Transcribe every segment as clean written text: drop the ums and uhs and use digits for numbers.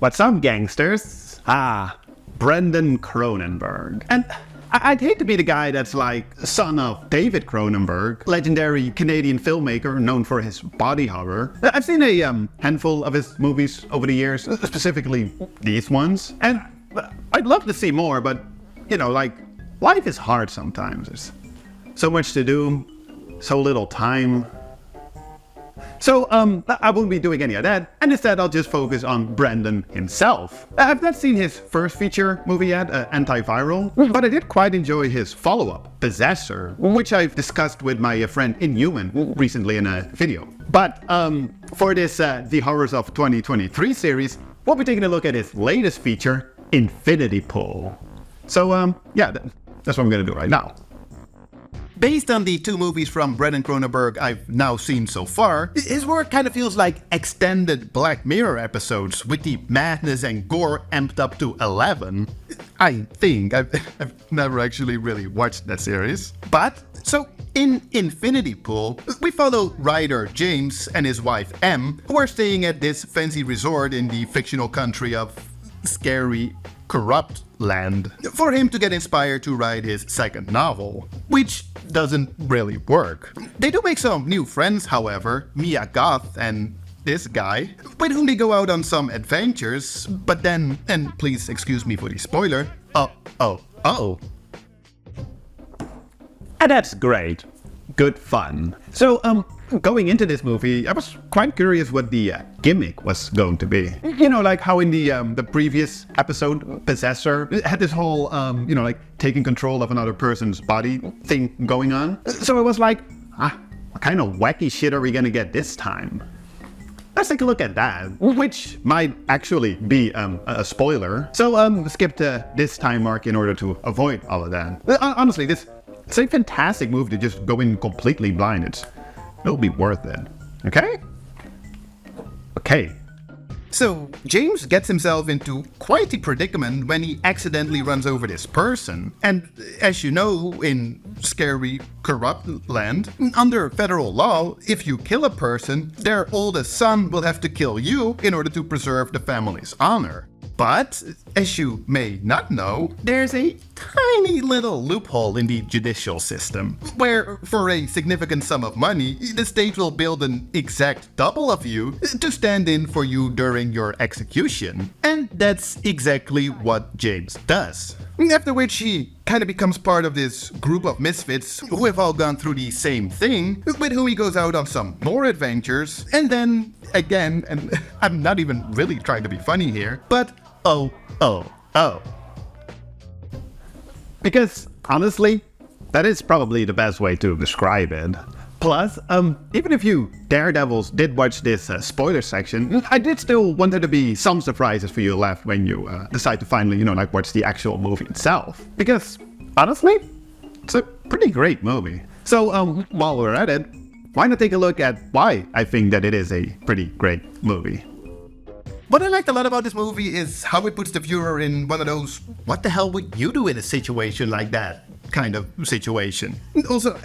What's up, gangsters? Brendan Cronenberg. And I'd hate to be the guy that's like son of David Cronenberg, legendary Canadian filmmaker known for his body horror. I've seen a handful of his movies over the years, specifically these ones. And I'd love to see more, but, you know, like, life is hard sometimes. There's so much to do, so little time. So, I won't be doing any of that, and instead I'll just focus on Brendan himself. I've not seen his first feature movie yet, Antiviral, but I did quite enjoy his follow-up, Possessor, which I've discussed with my friend Inhuman recently in a video. But, for this The Horrors of 2023 series, we'll be taking a look at his latest feature, Infinity Pool. So, yeah, that's what I'm gonna do right now. Based on the two movies from Brendan Cronenberg I've now seen so far, his work kind of feels like extended Black Mirror episodes with the madness and gore amped up to 11. I think. I've never actually really watched that series. But, so in Infinity Pool, we follow writer James and his wife Em, who are staying at this fancy resort in the fictional country of scary, corrupt land, for him to get inspired to write his second novel, which doesn't really work. They do make some new friends, however, Mia Goth and this guy, with whom they go out on some adventures, but then, and please excuse me for the spoiler, And that's great. Good fun. So, going into this movie, I was quite curious what the gimmick was going to be. You know, like how in the previous episode, Possessor, it had this whole, you know, like taking control of another person's body thing going on. So it was like, what kind of wacky shit are we gonna get this time? Let's take a look at that, which might actually be a spoiler. So skip to this time mark in order to avoid all of that. Honestly, it's a fantastic move to just go in completely blind. It'll be worth it. Okay. So, James gets himself into quite a predicament when he accidentally runs over this person. And as you know, in scary, corrupt land, under federal law, if you kill a person, their oldest son will have to kill you in order to preserve the family's honor. But, as you may not know, there's a tiny little loophole in the judicial system, where for a significant sum of money, the state will build an exact double of you to stand in for you during your execution. And that's exactly what James does. After which he kind of becomes part of this group of misfits who have all gone through the same thing, with whom he goes out on some more adventures, and then, again, and I'm not even really trying to be funny here, but because, honestly, that is probably the best way to describe it. Plus, even if you daredevils did watch this spoiler section, I did still want there to be some surprises for you left when you decide to finally, you know, like watch the actual movie itself. Because, honestly, it's a pretty great movie. So, while we're at it, why not take a look at why I think that it is a pretty great movie. What I liked a lot about this movie is how it puts the viewer in one of those, what the hell would you do in a situation like that kind of situation. Also,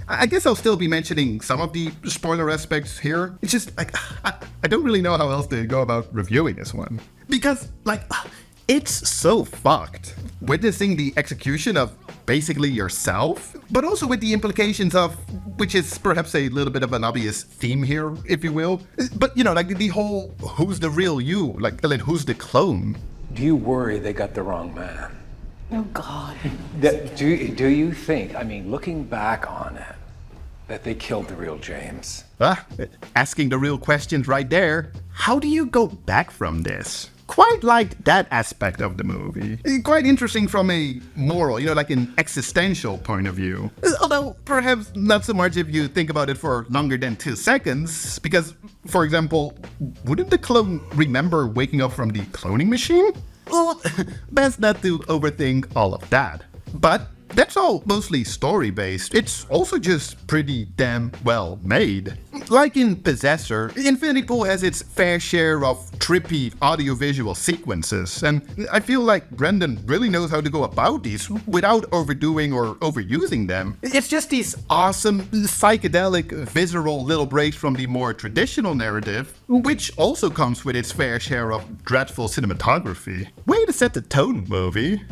I guess I'll still be mentioning some of the spoiler aspects here. It's just, like, I don't really know how else to go about reviewing this one. Because, like, it's so fucked. Witnessing the execution of basically yourself, but also with the implications of, which is perhaps a little bit of an obvious theme here, if you will. But, you know, like the whole, who's the real you? Like, who's the clone? Do you worry they got the wrong man? Oh, God. Do you think, I mean, looking back on it, that they killed the real James? Asking the real questions right there. How do you go back from this? Quite liked that aspect of the movie. Quite interesting from a moral, you know, like an existential point of view. Although, perhaps not so much if you think about it for longer than 2 seconds. Because, for example, wouldn't the clone remember waking up from the cloning machine? Well, best not to overthink all of that. But that's all mostly story-based. It's also just pretty damn well made. Like in Possessor, Infinity Pool has its fair share of trippy audiovisual sequences, and I feel like Brendan really knows how to go about these without overdoing or overusing them. It's just these awesome, psychedelic, visceral little breaks from the more traditional narrative, which also comes with its fair share of dreadful cinematography. Way to set the tone, movie.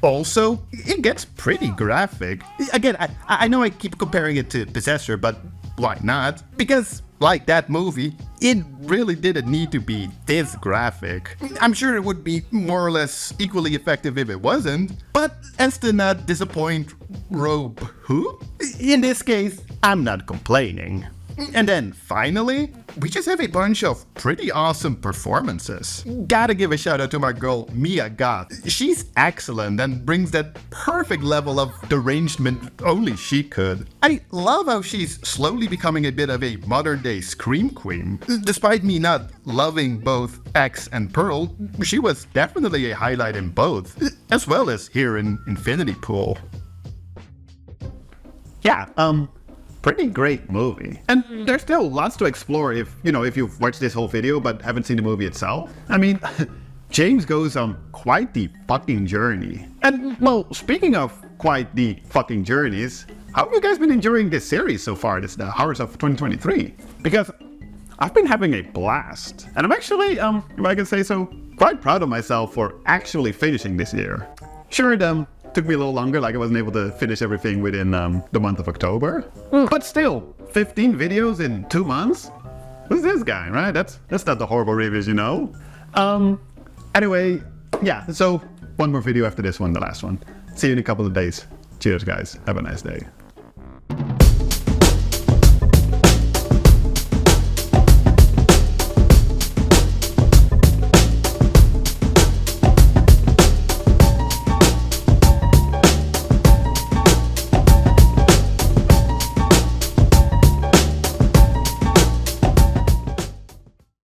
Also, it gets pretty graphic. Again, I know I keep comparing it to Possessor, but why not? Because, like that movie, it really didn't need to be this graphic. I'm sure it would be more or less equally effective if it wasn't, but as to not disappoint Robe who? In this case, I'm not complaining. And then finally, we just have a bunch of pretty awesome performances. Gotta give a shout out to my girl Mia Goth. She's excellent and brings that perfect level of derangement only she could. I love how she's slowly becoming a bit of a modern day scream queen. Despite me not loving both X and Pearl, she was definitely a highlight in both, as well as here in Infinity Pool. Yeah, pretty great movie. And there's still lots to explore if you've watched this whole video but haven't seen the movie itself. I mean, James goes on quite the fucking journey. And, well, speaking of quite the fucking journeys, how have you guys been enjoying this series so far, the Horrors of 2023? Because I've been having a blast. And I'm actually, if I can say so, quite proud of myself for actually finishing this year. Sure, it took me a little longer, like I wasn't able to finish everything within the month of October. But still, 15 videos in 2 months? Who's this guy, right? That's not the horrible reviews, you know? Anyway, yeah, so one more video after this one, the last one. See you in a couple of days. Cheers, guys. Have a nice day.